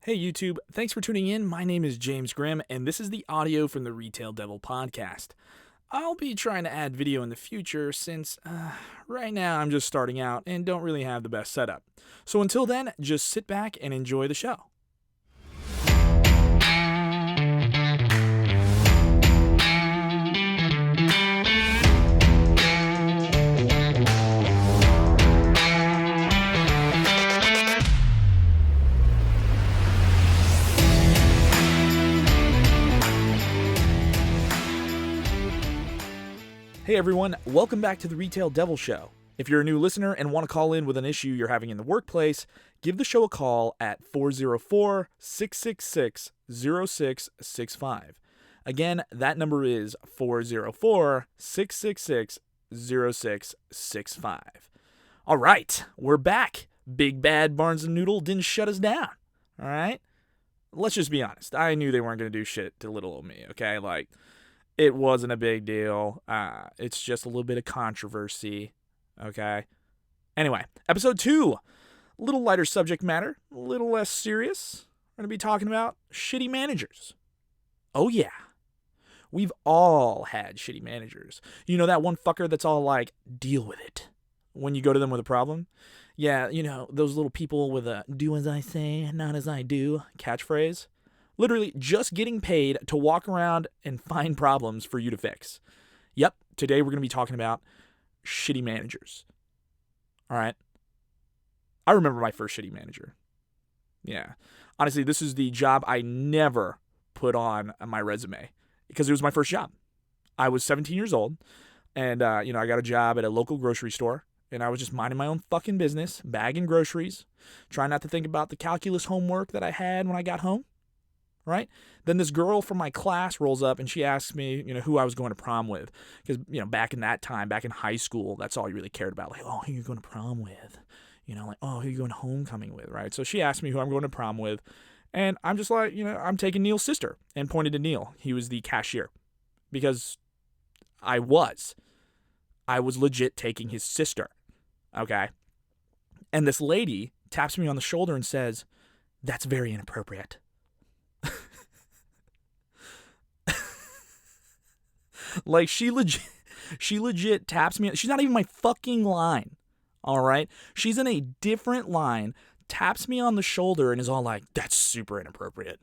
Hey YouTube, thanks for tuning in. My name is James Grimm, and this is the audio from the Retail Devil podcast. I'll be trying to add video in the future since right now I'm just starting out and don't really have the best setup. So until then, just sit back and enjoy the show. Hey everyone, welcome back to the Retail Devil Show. If you're a new listener and want to call in with an issue you're having in the workplace, give the show a call at 404-666-0665. Again, that number is 404-666-0665. All right, we're back. Big Bad Barnes & Noodle didn't shut us down. All right? Let's just be honest. I knew they weren't going to do shit to little old me, okay? It wasn't a big deal. It's just a little bit of controversy. Okay. Anyway, episode 2. A little lighter subject matter. A little less serious. We're going to be talking about shitty managers. Oh, yeah. We've all had shitty managers. You know that one fucker that's all like, deal with it when you go to them with a problem? Yeah, you know, those little people with a do as I say, not as I do catchphrase. Literally just getting paid to walk around and find problems for you to fix. Yep, today we're going to be talking about shitty managers. All right? I remember my first shitty manager. Yeah. Honestly, this is the job I never put on my resume because it was my first job. I was 17 years old and, I got a job at a local grocery store and I was just minding my own fucking business, bagging groceries, trying not to think about the calculus homework that I had when I got home. Right? Then this girl from my class rolls up and she asks me, who I was going to prom with. Because, back in that time, back in high school, that's all you really cared about. Like, oh, who are you going to prom with? Oh, who are you going to homecoming with, right? So she asked me who I'm going to prom with. And I'm just like, I'm taking Neil's sister. And pointed to Neil. He was the cashier. Because I was legit taking his sister. Okay? And this lady taps me on the shoulder and says, "That's very inappropriate." Like, she legit taps me. She's not even my fucking line, all right? She's in a different line, taps me on the shoulder, and is all like, "That's super inappropriate."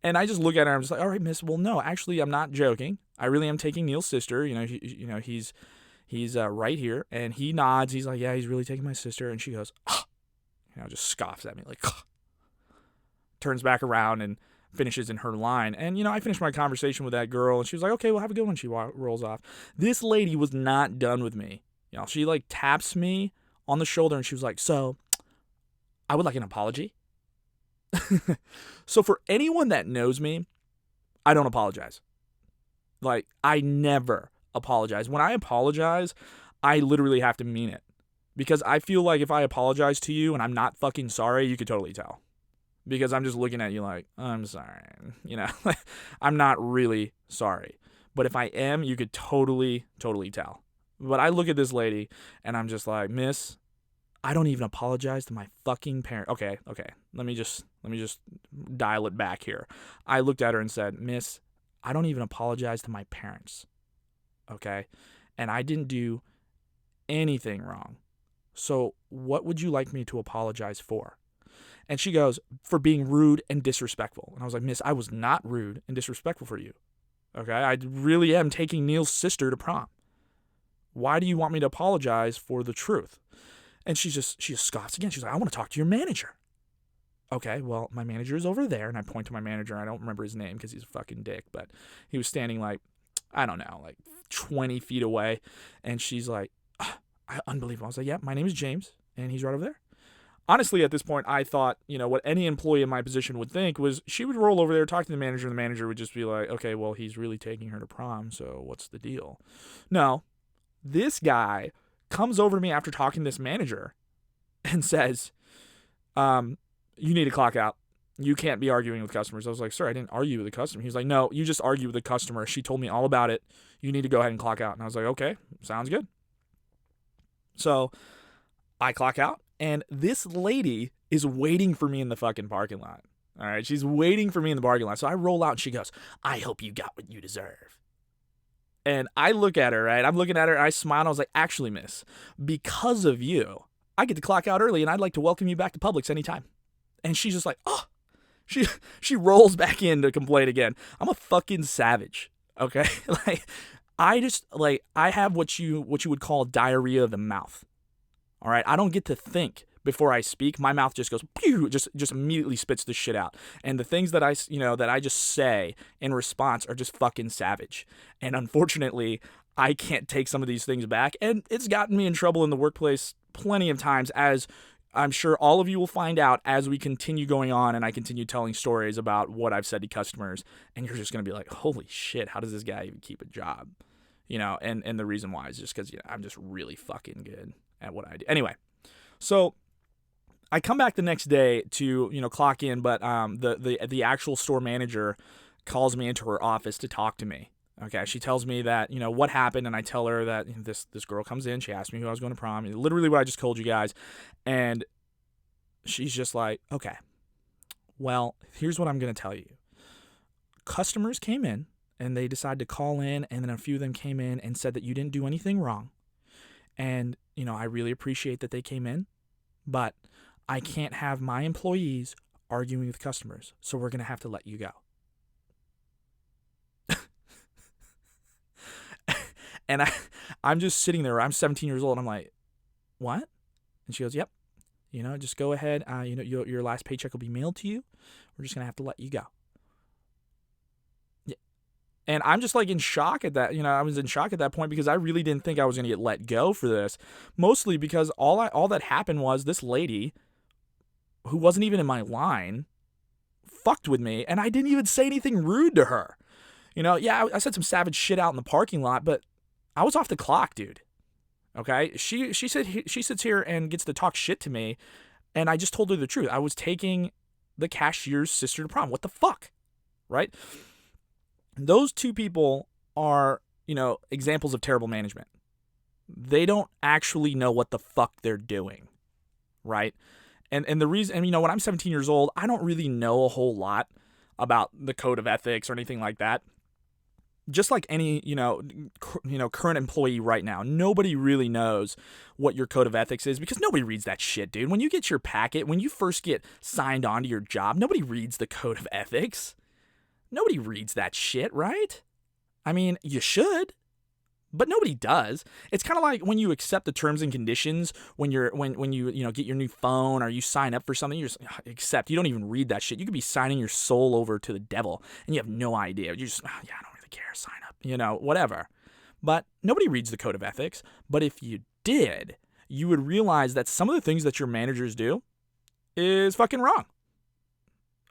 And I just look at her, and I'm just like, "All right, miss, well, no, actually, I'm not joking. I really am taking Neil's sister. He's right here." And he nods. He's like, "Yeah, he's really taking my sister." And she goes, "Ah," just scoffs at me, like, ah. Turns back around and finishes in her line. And, I finished my conversation with that girl, and she was like, "Okay, well, have a good one." She rolls off. This lady was not done with me. She, taps me on the shoulder, and she was like, "So, I would like an apology." So, for anyone that knows me, I don't apologize. I never apologize. When I apologize, I literally have to mean it. Because I feel like if I apologize to you and I'm not fucking sorry, you could totally tell. Because I'm just looking at you like, "I'm sorry." I'm not really sorry. But if I am, you could totally tell. But I look at this lady and I'm just like, "Miss, I don't even apologize to my fucking parent." Okay. Let me just dial it back here. I looked at her and said, "Miss, I don't even apologize to my parents." Okay? And I didn't do anything wrong. So what would you like me to apologize for? And she goes, "For being rude and disrespectful." And I was like, "Miss, I was not rude and disrespectful for you. Okay? I really am taking Neil's sister to prom. Why do you want me to apologize for the truth?" And she just scoffs again. She's like, "I want to talk to your manager." Okay, well, my manager is over there. And I point to my manager. I don't remember his name because he's a fucking dick. But he was standing 20 feet away. And she's like, "Unbelievable." I was like, "Yeah, my name is James. And he's right over there." Honestly, at this point, I thought, what any employee in my position would think was she would roll over there, talk to the manager, and the manager would just be like, "Okay, well, he's really taking her to prom, so what's the deal?" No, this guy comes over to me after talking to this manager and says, "You need to clock out. You can't be arguing with customers." I was like, "Sir, I didn't argue with the customer." He's like, "No, you just argued with the customer. She told me all about it. You need to go ahead and clock out." And I was like, "Okay, sounds good." So I clock out, And this lady is waiting for me in the fucking parking lot. All right, she's waiting for me in the parking lot. So I roll out and she goes, "I hope you got what you deserve." And I look at her, right? I'm looking at her, I smile, and I was like, "Actually, miss, because of you, I get to clock out early and I'd like to welcome you back to Publix anytime." And she's just like, "Oh." She she rolls back in to complain again. I'm a fucking savage. Okay? Like I have what you would call diarrhea of the mouth. All right? I don't get to think before I speak. My mouth just goes pew, just immediately spits the shit out. And the things that I just say in response are just fucking savage. And unfortunately, I can't take some of these things back, and it's gotten me in trouble in the workplace plenty of times, as I'm sure all of you will find out as we continue going on and I continue telling stories about what I've said to customers, and you're just going to be like, "Holy shit, how does this guy even keep a job?" And the reason why is just because I'm just really fucking good at what I do. Anyway, so I come back the next day to clock in, but the actual store manager calls me into her office to talk to me. Okay, she tells me that what happened, and I tell her that this girl comes in. She asked me who I was going to prom. Literally what I just told you guys, and she's just like, "Okay, well, here's what I'm going to tell you. Customers came in and they decided to call in, and then a few of them came in and said that you didn't do anything wrong, and I really appreciate that they came in, but I can't have my employees arguing with customers, so we're going to have to let you go." And I'm just sitting there. I'm 17 years old. I'm like, "What?" And she goes, "Yep. Just go ahead. Your last paycheck will be mailed to you. We're just going to have to let you go." Yeah. And I'm just like in shock at that. I was in shock at that point because I really didn't think I was going to get let go for this. Mostly because all that happened was this lady, who wasn't even in my line, fucked with me, and I didn't even say anything rude to her. Yeah, I said some savage shit out in the parking lot, but I was off the clock, dude. Okay? She sits here and gets to talk shit to me, and I just told her the truth. I was taking the cashier's sister to prom. What the fuck? Right? Those two people are, examples of terrible management. They don't actually know what the fuck they're doing. Right? And the reason, when I'm 17 years old, I don't really know a whole lot about the code of ethics or anything like that. Just like any, current employee right now, nobody really knows what your code of ethics is because nobody reads that shit, dude. When you get your packet, when you first get signed on to your job, nobody reads the code of ethics. Nobody reads that shit, right? I mean, you should, but nobody does. It's kind of like when you accept the terms and conditions when you get your new phone or you sign up for something, you just accept. You don't even read that shit. You could be signing your soul over to the devil and you have no idea. You just, yeah, I don't really care, sign up, whatever. But nobody reads the code of ethics. But if you did, you would realize that some of the things that your managers do is fucking wrong.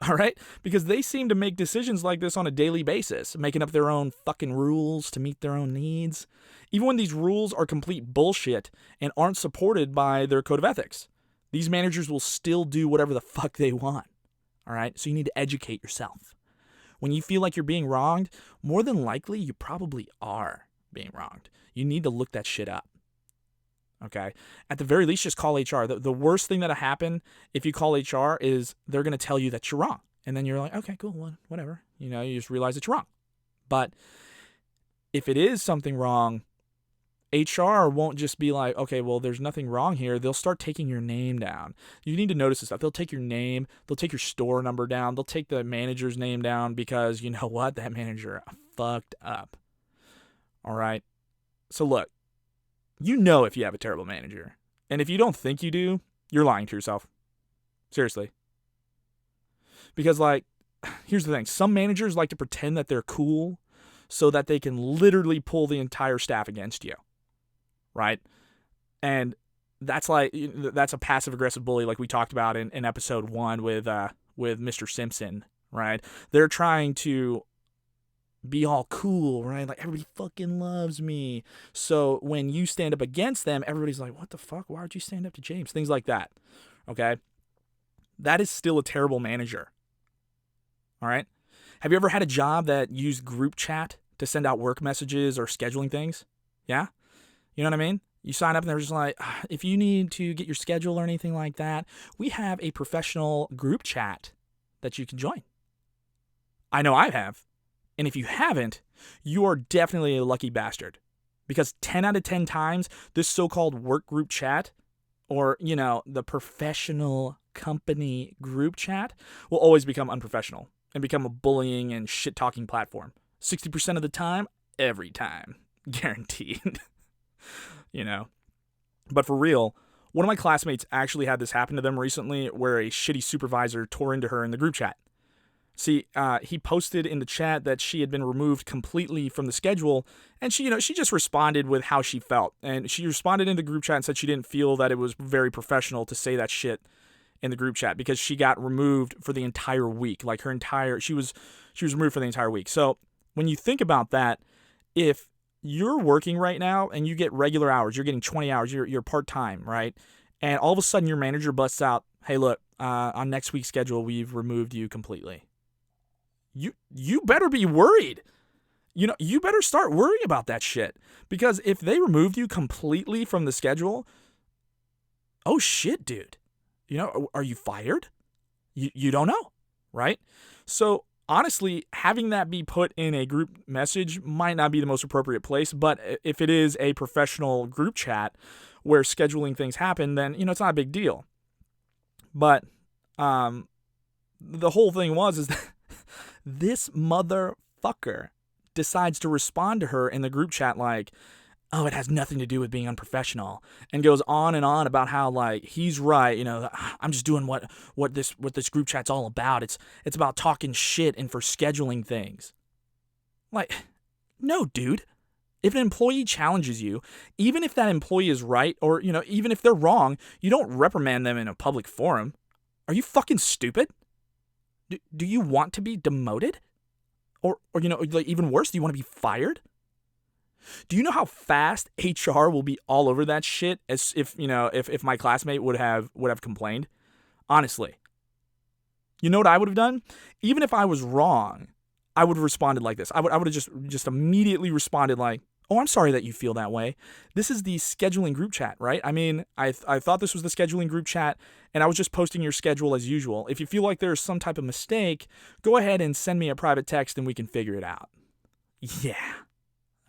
All right? Because they seem to make decisions like this on a daily basis, making up their own fucking rules to meet their own needs, even when these rules are complete bullshit and aren't supported by their code of ethics. These managers will still do whatever the fuck they want. All right? So you need to educate yourself. When you feel like you're being wronged, more than likely you probably are being wronged. You need to look that shit up. Okay? At the very least, just call HR. The worst thing that'll happen if you call HR is they're going to tell you that you're wrong. And then you're like, okay, cool, whatever. You just realize that you're wrong. But if it is something wrong, HR won't just be like, okay, well, there's nothing wrong here. They'll start taking your name down. You need to notice this stuff. They'll take your name. They'll take your store number down. They'll take the manager's name down because you know what? That manager fucked up. All right? So look. If you have a terrible manager. And if you don't think you do, you're lying to yourself. Seriously. Because, here's the thing. Some managers like to pretend that they're cool so that they can literally pull the entire staff against you. Right? And that's a passive-aggressive bully like we talked about in episode 1 with Mr. Simpson. Right? They're trying to be all cool, right? Like, everybody fucking loves me. So when you stand up against them, everybody's like, what the fuck? Why would you stand up to James? Things like that. Okay? That is still a terrible manager. All right? Have you ever had a job that used group chat to send out work messages or scheduling things? Yeah? You know what I mean? You sign up and they're just like, if you need to get your schedule or anything like that, we have a professional group chat that you can join. I know I have. And if you haven't, you are definitely a lucky bastard. Because 10 out of 10 times, this so-called work group chat, or, the professional company group chat, will always become unprofessional and become a bullying and shit-talking platform. 60% of the time, every time. Guaranteed. But for real, one of my classmates actually had this happen to them recently where a shitty supervisor tore into her in the group chat. See, he posted in the chat that she had been removed completely from the schedule, and she just responded with how she felt. And she responded in the group chat and said she didn't feel that it was very professional to say that shit in the group chat because she got removed for the entire week. Like she was removed for the entire week. So when you think about that, if you're working right now and you get regular hours, you're getting 20 hours, you're part-time, right? And all of a sudden your manager busts out, hey, look, on next week's schedule, we've removed you completely. You better be worried. You better start worrying about that shit. Because if they removed you completely from the schedule, oh shit, dude. Are you fired? You don't know, right? So honestly, having that be put in a group message might not be the most appropriate place, but if it is a professional group chat where scheduling things happen, then, it's not a big deal. But the whole thing is that this motherfucker decides to respond to her in the group chat like, oh, it has nothing to do with being unprofessional, and goes on and on about how, like, he's right, I'm just doing what this group chat's all about. It's about talking shit and for scheduling things. Like, no, dude. If an employee challenges you, even if that employee is right, or, even if they're wrong, you don't reprimand them in a public forum. Are you fucking stupid? Do you want to be demoted? Or like, even worse, do you want to be fired? Do you know how fast HR will be all over that shit as if my classmate would have complained? Honestly. You know what I would have done? Even if I was wrong, I would have responded like this. I would have just immediately responded like, oh, I'm sorry that you feel that way. This is the scheduling group chat, right? I mean, I thought this was the scheduling group chat, and I was just posting your schedule as usual. If you feel like there's some type of mistake, go ahead and send me a private text and we can figure it out. Yeah.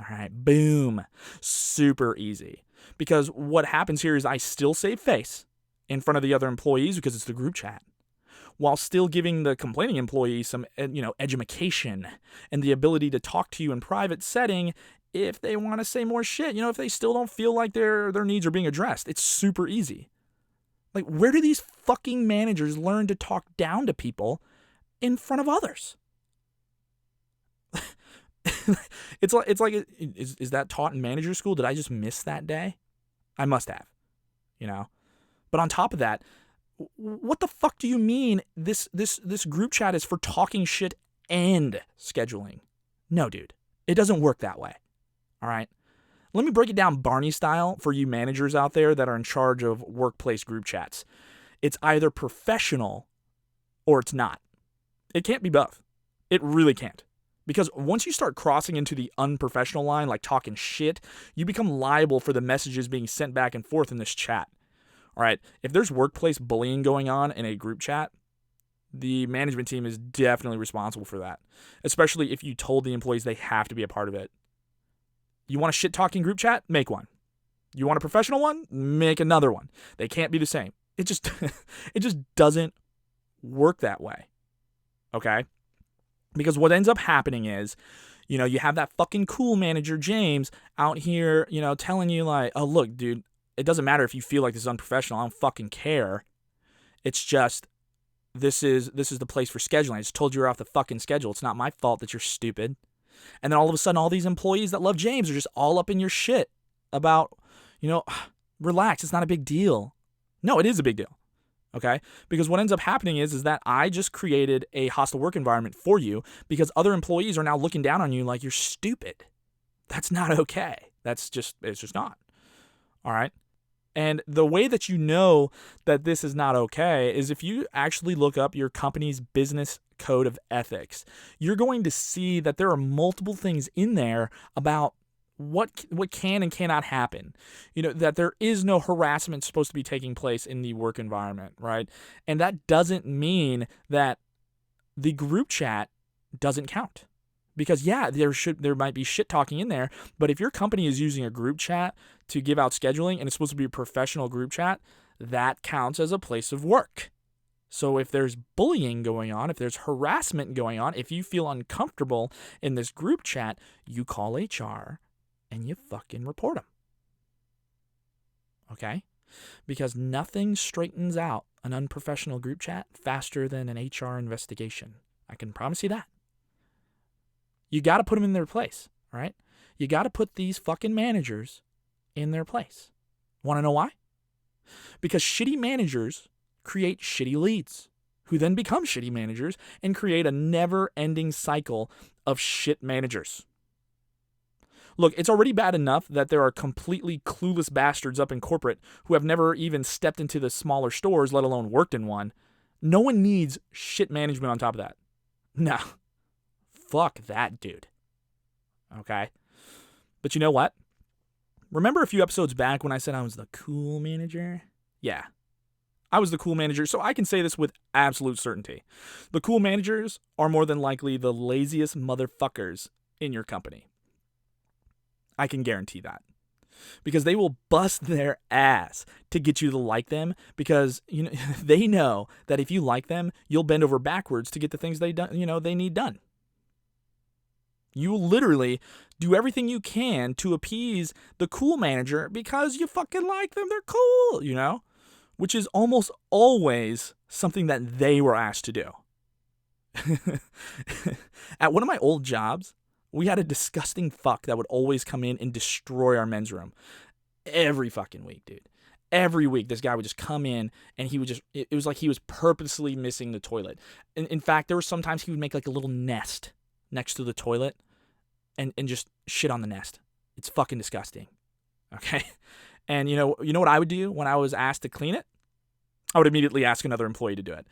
All right, boom. Super easy. Because what happens here is I still save face in front of the other employees because it's the group chat, while still giving the complaining employee some, edumacation and the ability to talk to you in private setting if they want to say more shit, if they still don't feel like their needs are being addressed. It's super easy. Like, where do these fucking managers learn to talk down to people in front of others? It's like is that taught in manager school? Did I just miss that day? I must have, But on top of that, what the fuck do you mean this group chat is for talking shit and scheduling? No, dude. It doesn't work that way. All right? Let me break it down Barney style for you managers out there that are in charge of workplace group chats. It's either professional or it's not. It can't be both. It really can't. Because once you start crossing into the unprofessional line, like talking shit, you become liable for the messages being sent back and forth in this chat. All right, if there's workplace bullying going on in a group chat, the management team is definitely responsible for that, especially if you told the employees they have to be a part of it. You want a shit-talking group chat? Make one. You want a professional one? Make another one. They can't be the same. It just doesn't work that way. Okay? Because what ends up happening is, you have that fucking cool manager, James, out here, telling you like, oh, look, dude, it doesn't matter if you feel like this is unprofessional. I don't fucking care. It's just, this is the place for scheduling. I just told you you're off the fucking schedule. It's not my fault that you're stupid. And then all of a sudden, all these employees that love James are just all up in your shit about, relax. It's not a big deal. No, it is a big deal. Okay? Because what ends up happening is that I just created a hostile work environment for you because other employees are now looking down on you like you're stupid. That's not okay. It's just not. All right? And the way that you know that this is not okay is if you actually look up your company's business code of ethics. You're going to see that there are multiple things in there about what can and cannot happen. That there is no harassment supposed to be taking place in the work environment, right? And that doesn't mean that the group chat doesn't count. Because there might be shit talking in there, but if your company is using a group chat to give out scheduling and it's supposed to be a professional group chat, that counts as a place of work. So if there's bullying going on, if there's harassment going on, if you feel uncomfortable in this group chat, you call HR and you fucking report them. Okay? Because nothing straightens out an unprofessional group chat faster than an HR investigation. I can promise you that. You got to put them in their place, all right? You got to put these fucking managers in their place. Want to know why? Because shitty managers create shitty leads, who then become shitty managers and create a never-ending cycle of shit managers. Look, it's already bad enough that there are completely clueless bastards up in corporate who have never even stepped into the smaller stores, let alone worked in one. No one needs shit management on top of that. No. Fuck that dude. Okay? But you know what? Remember a few episodes back when I said I was the cool manager? Yeah. I was the cool manager, so I can say this with absolute certainty. The cool managers are more than likely the laziest motherfuckers in your company. I can guarantee that. Because they will bust their ass to get you to like them, because they know that if you like them, you'll bend over backwards to get the things they need done. You will literally do everything you can to appease the cool manager because you fucking like them. They're cool, which is almost always something that they were asked to do. At one of my old jobs, we had a disgusting fuck that would always come in and destroy our men's room. Every fucking week, dude. Every week, this guy would just come in and he would it was like he was purposely missing the toilet. In fact, there were sometimes he would make like a little nest next to the toilet and just shit on the nest. It's fucking disgusting. Okay? And you know what I would do when I was asked to clean it? I would immediately ask another employee to do it.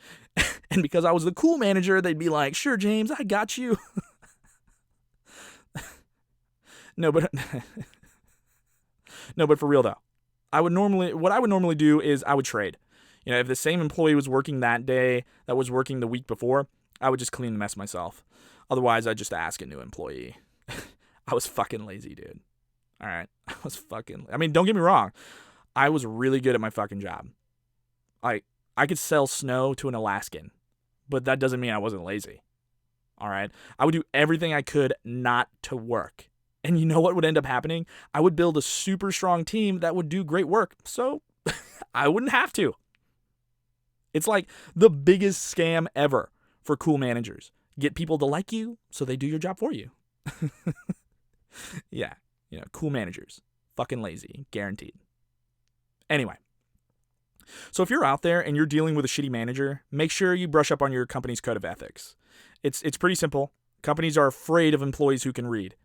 And because I was the cool manager, they'd be like, "Sure, James, I got you." No, but for real though. What I would normally do is I would trade. If the same employee was working that day that was working the week before, I would just clean the mess myself. Otherwise, I'd just ask a new employee. I was fucking lazy, dude. All right. Don't get me wrong. I was really good at my fucking job. I could sell snow to an Alaskan, but that doesn't mean I wasn't lazy. All right. I would do everything I could not to work. And you know what would end up happening? I would build a super strong team that would do great work, so I wouldn't have to. It's like the biggest scam ever for cool managers. Get people to like you so they do your job for you. Yeah, cool managers. Fucking lazy, guaranteed. Anyway, so if you're out there and you're dealing with a shitty manager, make sure you brush up on your company's code of ethics. It's pretty simple. Companies are afraid of employees who can read.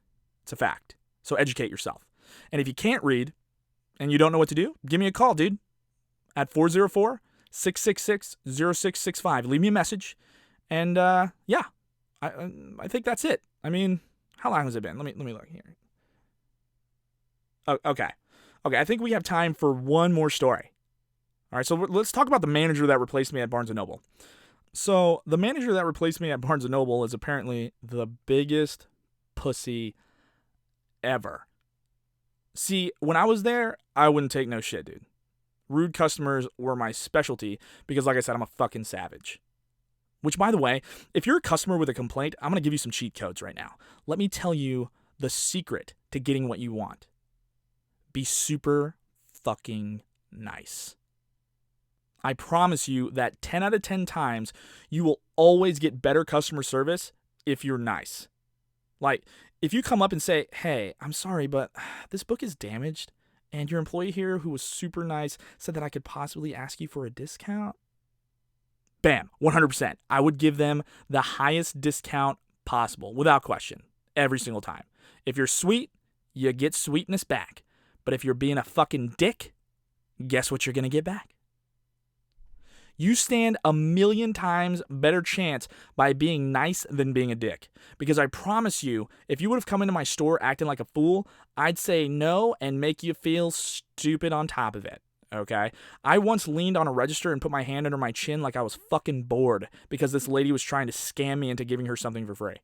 It's a fact. So educate yourself. And if you can't read and you don't know what to do, give me a call, dude, at 404-666-0665. Leave me a message. And I think that's it. How long has it been? Let me look here. Oh, okay. I think we have time for one more story. All right, so let's talk about the manager that replaced me at Barnes & Noble. So the manager that replaced me at Barnes & Noble is apparently the biggest pussy ever. See, when I was there, I wouldn't take no shit, dude. Rude customers were my specialty because, like I said, I'm a fucking savage. Which, by the way, if you're a customer with a complaint, I'm going to give you some cheat codes right now. Let me tell you the secret to getting what you want. Be super fucking nice. I promise you that 10 out of 10 times, you will always get better customer service if you're nice. Like, if you come up and say, "Hey, I'm sorry, but this book is damaged, and your employee here who was super nice said that I could possibly ask you for a discount." Bam, 100%. I would give them the highest discount possible, without question, every single time. If you're sweet, you get sweetness back. But if you're being a fucking dick, guess what you're going to get back? You stand a million times better chance by being nice than being a dick. Because I promise you, if you would have come into my store acting like a fool, I'd say no and make you feel stupid on top of it. Okay? I once leaned on a register and put my hand under my chin like I was fucking bored because this lady was trying to scam me into giving her something for free.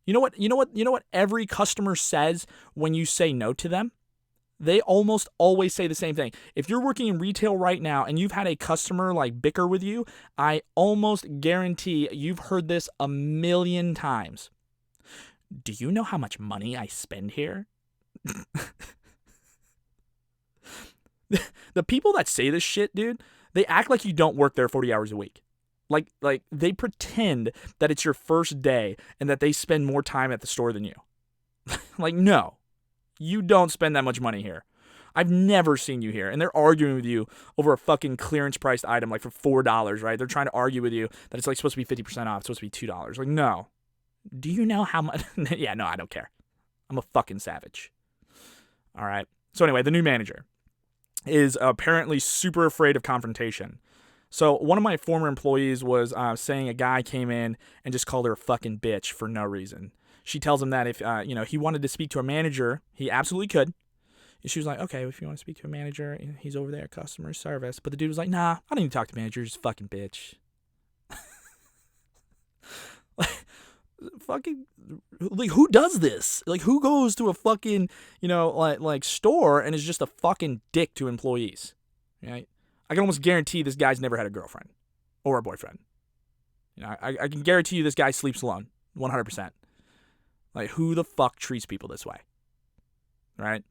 You know what every customer says when you say no to them? They almost always say the same thing. If you're working in retail right now and you've had a customer like bicker with you, I almost guarantee you've heard this a million times. Do you know how much money I spend here? The people that say this shit, dude, they act like you don't work there 40 hours a week. Like they pretend that it's your first day and that they spend more time at the store than you. Like, no. You don't spend that much money here. I've never seen you here. And they're arguing with you over a fucking clearance priced item like for $4, right? They're trying to argue with you that it's like supposed to be 50% off. It's supposed to be $2. Like, no. Do you know how much? Yeah, no, I don't care. I'm a fucking savage. All right. So anyway, the new manager is apparently super afraid of confrontation. So one of my former employees was saying a guy came in and just called her a fucking bitch for no reason. She tells him that if he wanted to speak to a manager, he absolutely could. She was like, okay, if you want to speak to a manager, he's over there at customer service. But the dude was like, nah, I don't need to talk to managers, fucking bitch. Fucking, like, who does this? Like, who goes to a fucking, like store and is just a fucking dick to employees? Right? I can almost guarantee this guy's never had a girlfriend or a boyfriend. I can guarantee you this guy sleeps alone, 100%. Like, who the fuck treats people this way? Right?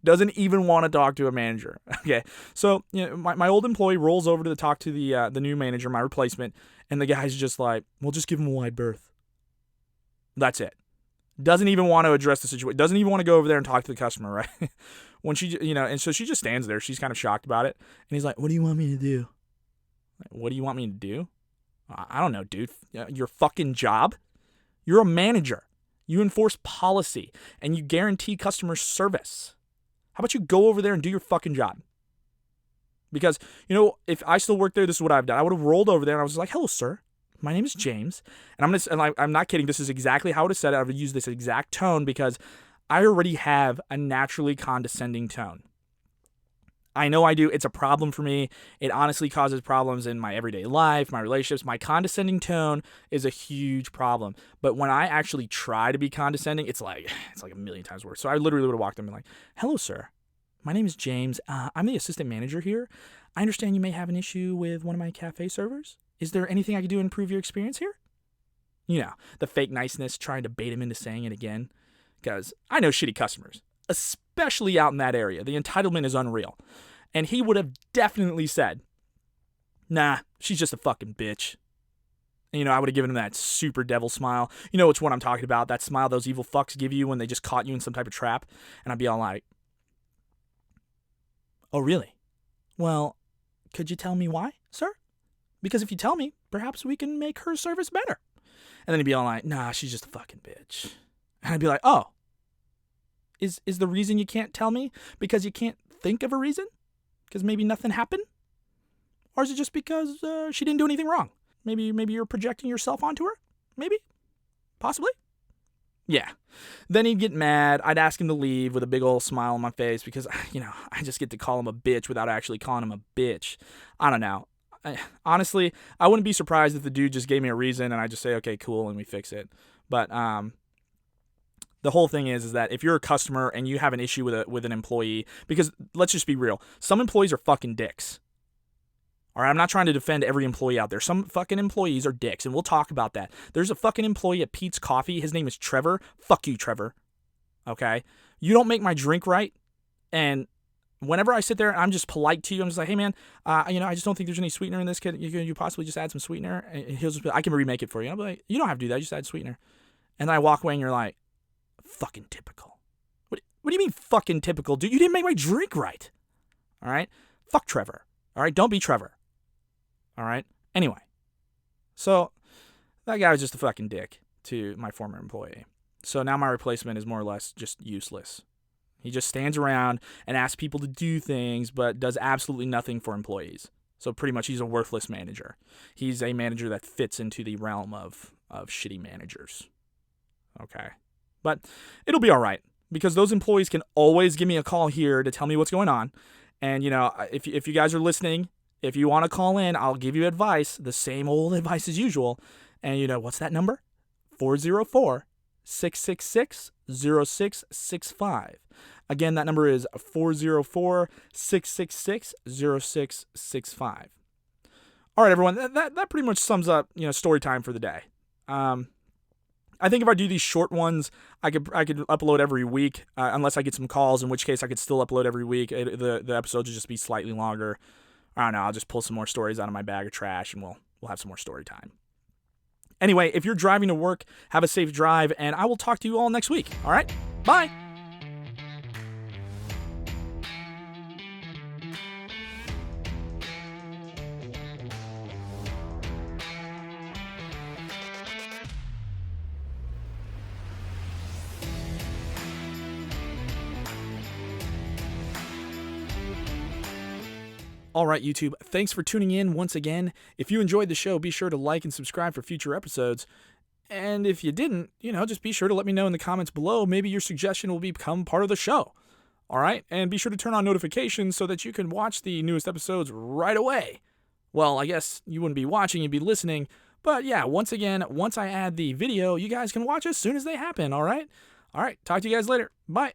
Doesn't even want to talk to a manager. Okay. So, my old employee rolls over to talk to the new manager, my replacement, and the guy's just like, well, just give him a wide berth. That's it. Doesn't even want to address the situation. Doesn't even want to go over there and talk to the customer, right? When she, and so she just stands there. She's kind of shocked about it. And he's like, what do you want me to do? Like, what do you want me to do? I don't know, dude. Your fucking job? You're a manager. You enforce policy, and you guarantee customer service. How about you go over there and do your fucking job? Because, if I still worked there, this is what I've done. I would have rolled over there, and I was like, hello, sir. My name is James. And I'm not kidding. This is exactly how I would have said it. I would use this exact tone because I already have a naturally condescending tone. I know I do. It's a problem for me. It honestly causes problems in my everyday life, my relationships. My condescending tone is a huge problem. But when I actually try to be condescending, it's like a million times worse. So I literally would have walked up and been like, hello, sir. My name is James. I'm the assistant manager here. I understand you may have an issue with one of my cafe servers. Is there anything I can do to improve your experience here? The fake niceness, trying to bait him into saying it again. Because I know shitty customers, especially out in that area. The entitlement is unreal. And he would have definitely said, nah, she's just a fucking bitch. And, I would have given him that super devil smile. You know which one I'm talking about, that smile those evil fucks give you when they just caught you in some type of trap. And I'd be all like, oh, really? Well, could you tell me why, sir? Because if you tell me, perhaps we can make her service better. And then he'd be all like, nah, she's just a fucking bitch. And I'd be like, oh, is the reason you can't tell me because you can't think of a reason? Because maybe nothing happened? Or is it just because she didn't do anything wrong? Maybe you're projecting yourself onto her? Maybe? Possibly? Yeah. Then he'd get mad. I'd ask him to leave with a big old smile on my face because, I just get to call him a bitch without actually calling him a bitch. I don't know. Honestly, I wouldn't be surprised if the dude just gave me a reason and I just say, okay, cool, and we fix it. But the whole thing is that if you're a customer and you have an issue with an employee, because let's just be real, some employees are fucking dicks. All right, I'm not trying to defend every employee out there. Some fucking employees are dicks, and we'll talk about that. There's a fucking employee at Pete's Coffee. His name is Trevor. Fuck you, Trevor. Okay? You don't make my drink right, and whenever I sit there and I'm just polite to you, I'm just like, hey, man, I just don't think there's any sweetener in this. Could you possibly just add some sweetener? And he'll just be, I can remake it for you. I'll be like, you don't have to do that. Just add sweetener. And then I walk away, and you're like, fucking typical. What do you mean fucking typical, dude? You didn't make my drink right. All right? Fuck Trevor. All right? Don't be Trevor. All right? Anyway. So, that guy was just a fucking dick to my former employee. So now my replacement is more or less just useless. He just stands around and asks people to do things, but does absolutely nothing for employees. So pretty much he's a worthless manager. He's a manager that fits into the realm of shitty managers. Okay. But it'll be all right, because those employees can always give me a call here to tell me what's going on. And, if you guys are listening, if you want to call in, I'll give you advice, the same old advice as usual. And, what's that number? 404-666-0665. Again, that number is 404-666-0665. All right, everyone, that pretty much sums up, story time for the day. I think if I do these short ones, I could upload every week, unless I get some calls, in which case I could still upload every week. The episodes would just be slightly longer. I don't know, I'll just pull some more stories out of my bag of trash, and we'll have some more story time. Anyway, if you're driving to work, have a safe drive, and I will talk to you all next week. All right? Bye! All right, YouTube, thanks for tuning in once again. If you enjoyed the show, be sure to like and subscribe for future episodes. And if you didn't, just be sure to let me know in the comments below. Maybe your suggestion will become part of the show. All right? And be sure to turn on notifications so that you can watch the newest episodes right away. Well, I guess you wouldn't be watching, you'd be listening. But yeah, once I add the video, you guys can watch as soon as they happen, all right? All right, talk to you guys later. Bye.